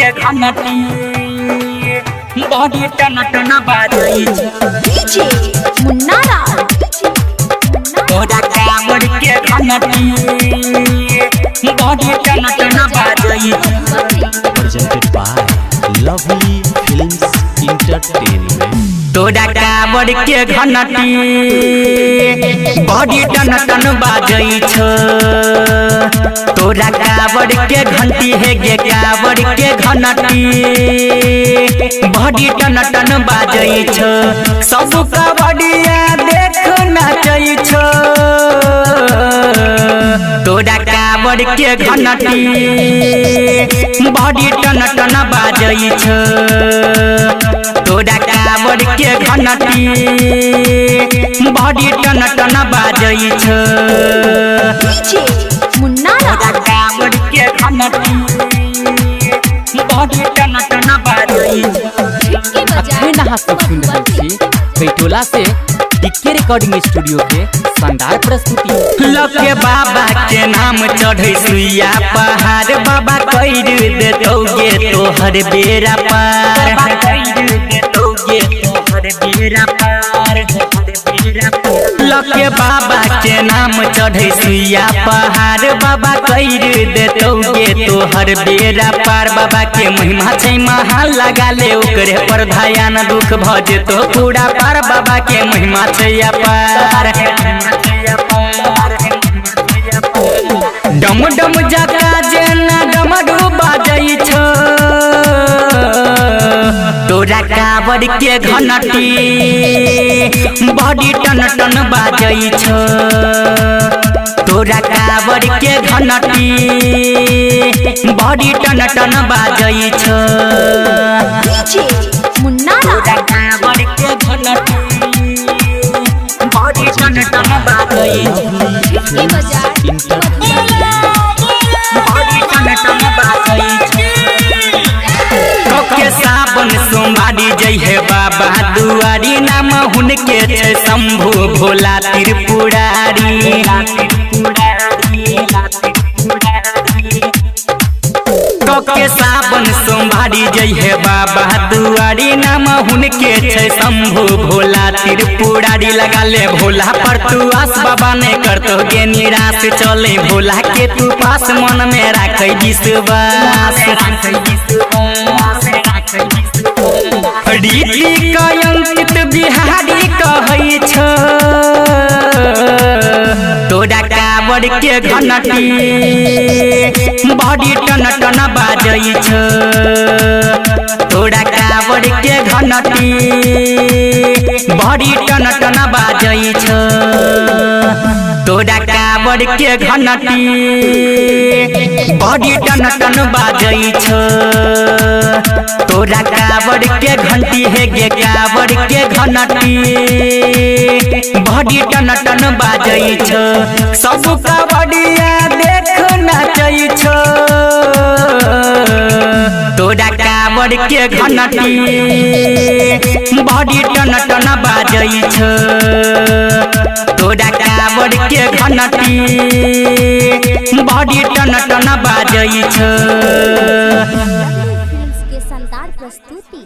के घंटी बॉडी टन टन बाजई डीजे मुन्ना राज तोरा कांवर के घंटी बॉडी टन टन बाजई presented by Lovely Films Entertainment। तोरा कांवर के घंटी बॉडी टन टन बाजई छ तोरा कांवर के घंटी है गे कांवर के घंटी बॉडी टन टन बाजई छ सब कांवरिया देख नाचई छ तोरा कांवर के घंटी बॉडी टन टन बाजई छ तोरा कांवर के घंटी बॉडी टन टन बाजई छ डीजे मुन्ना तोरा राज कांवर के घंटी बॉडी टन टन बाजई अखरे नहा सब सुन रहल छी बैटोला से डिक्के रिकॉर्डिंग स्टूडियो के शानदार प्रस्तुति। लके बाबा के नाम चढ़े सुइया पहाड़ बाबा कइर देतौगे तोहर बेरा पार लके बाबा के नाम चढ़े सुइया पहाड़ बाबा कइर देतौगे तोहर बेरा पार बाबा के महिमा छै महान लगा ले ओकरे पर ध्यान दुख भजे तो पूरा पार बाबा के महिमा छै अपार डम डम जका जेना डमरू बाजई छ तोरा कांवर के घंटी बॉडी टन टन बाजई छ तोरा कांवर के घंटी बॉडी टन टन बाजई छ डीजे मुन्ना तोरा राज कांवर के घंटी बॉडी टन टन बाजई के बाजार बॉडी टन टन बाजई के सावन सोमवारी जय हे बाबा दुआरी नाम हुनके छै शंभु भोला त्रिपुरारी के सावन सोमवारी जय हे बाबा दुआरी नाम हुनके छै शंभु भोला त्रिपुरारी लगा ले भोला पर तू आस बाबा ने करतो गे निराश चले भोला के तू पास मन में राखै विश्वास रीति अंकित बिहारी कहै छ तोरा कांवर के घंटी बॉडी टन टन बाजई छ तोरा कांवर के घंटी बॉडी टन टन बाजई छ तोरा कांवर के घंटी बॉडी टन टन बाजई छ तोरा कांवर के घंटी है गे कांवर के घंटी बॉडी टन टन बाजई छ सब कांवरिया देख नाचई छ तोरा कांवर के घंटी बॉडी टन टन बाजई छ तोरा कांवर के घंटी बॉडी टन टन बाजई छ फिल्म्स के शानदार प्रस्तुति।